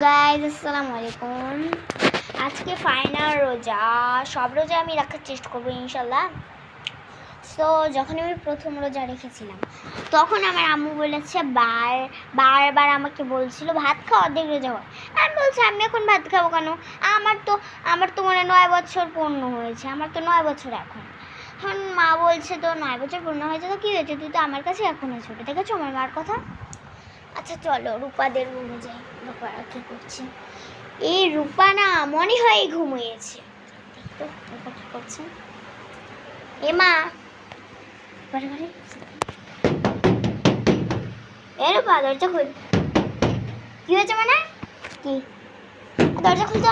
Guys আসসালামু আলাইকুম। আজকে ফাইনাল রোজা, সব রোজা আমি রাখার চেষ্টা করবো ইনশাল্লাহ। সো যখন আমি প্রথম রোজা রেখেছিলাম তখন আমার আম্মু বলেছে বারবার আমাকে বলছিল ভাত খাওয়া অর্ধেক রোজা হয়। আমি বলছি আমি এখন ভাত খাবো কেন? আমার তো মানে 9 বছর পূর্ণ হয়েছে, আমার তো 9 বছর এখন মা বলছে তো 9 বছর পূর্ণ হয়েছে তো কী হয়েছে, তুই তো আমার কাছে এখনই ছোটো। দেখেছো আমার মার কথা? আচ্ছা চলো রূপাদের রুমে যাই। রূপারা কী করছে? এই রূপা না মনে হয় ঘুমিয়েছে। তো রূপা কী করছে? এ মা, এ রূপা দরজা খুল। কি হয়েছে মানে? কি দরজা খুলতো?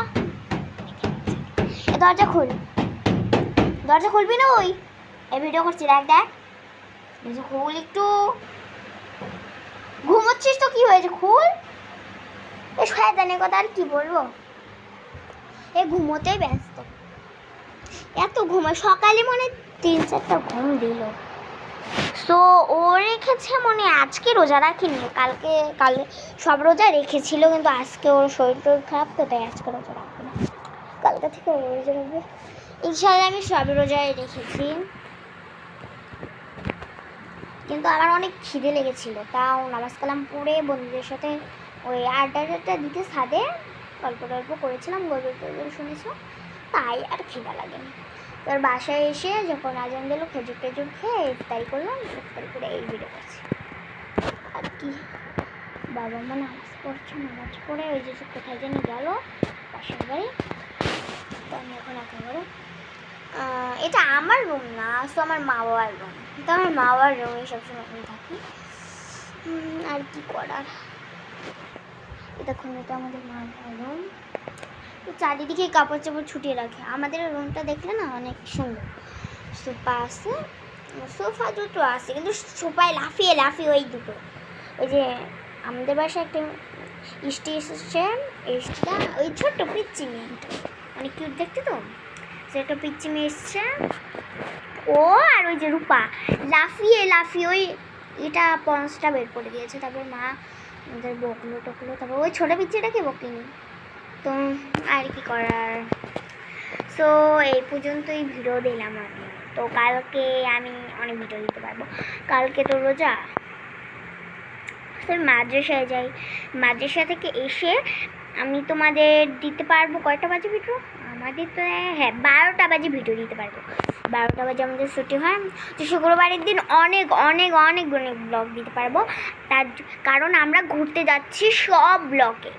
দরজা খুল, দরজা খুলবি না? ওই এই ভিডিও করছি, দেখ খুল একটু। ঘুমোচ্ছিস তো কি হয়েছে? খুল। এ শয়তানের কথা আর কি বলবো, এ ঘুমোতেই ব্যস্ত, এত ঘুমায়। সকালে মনে 3-4টা ঘুম দিল। সো ও রেখেছে মনে আজকে রোজা রাখিনি, কালকে সব রোজা রেখেছিল, কিন্তু আজকে ওর শরীর খারাপ তো, তাই আজকে রোজা রাখবে না, কালকে থেকে ও রোজা রাখবে ইনশাআল্লাহ। আমি সব রোজায় রেখেছি, কিন্তু আমার অনেক খিদে লেগেছিল, তাও নামাজ কালাম পড়ে বন্ধুদের সাথে ওই আড্ডাটা দিতে ছাদে গল্প করেছিলাম, গল্প শুনেছিলাম, তাই আর খিদা লাগেনি। তোর বাসায় এসে যখন আজান দিল খেজুর খেয়ে ইফতারি করলাম, ইফতারি করে এই ভিডিও করছি। আর কি, বাবা মা নামাজ পড়ছে, নামাজ পড়ে ওই যে কোথায় জানি গেল পাশের বাড়ি, তো আমি এখন একেবারে এটা আমার রুম না, তো আমার মা বাবার রুম, তো আমার মা বাবার রুমে সবসময় এখন থাকি। আর কি করার, দেখুন এটা আমাদের মা বাবার রুম। চারিদিকে কাপড় চাপড় ছুটিয়ে রাখে। আমাদের রুমটা দেখলে না অনেক সুন্দর, সোফা আছে, সোফা দুটো আছে, কিন্তু সোফায় লাফিয়ে ওই দুটো, ওই যে আমাদের বাসায় একটা ইষ্টি এসেছে, ইষ্টিটা ওই ছোট্ট পিচ্চি মেয়েটা অনেক কিউট দেখতে, তো সেটা পিচ্চি মেয়ে এসছে, ও আর ওই যে রূপা লাফিয়ে ওই এটা পঞ্চটা বের করে দিয়েছে। তারপর মা ওদের বকলো টকলো, তারপর ওই ছোটো পিচ্চিটাকে বকিনি, তো আর কি করার। সো এই পর্যন্তই ভিডিও দিলাম আমি, তো কালকে আমি অনেক ভিডিও দিতে পারবো। কালকে তো রোজা, স্যার মাদ্রাসায় যাই, মাদ্রাসা থেকে এসে আমি তোমাদের দিতে পারবো কয়টা বাজে ভিডিও? আমাদের তো 12টা বাজে ভিডিও দিতে পারবো। 12টা বাজে আমাদের ছুটি হয়, তো শুক্রবারের দিন অনেক ব্লগ দিতে পারবো, তার কারণ আমরা ঘুরতে যাচ্ছি সব ব্লগে।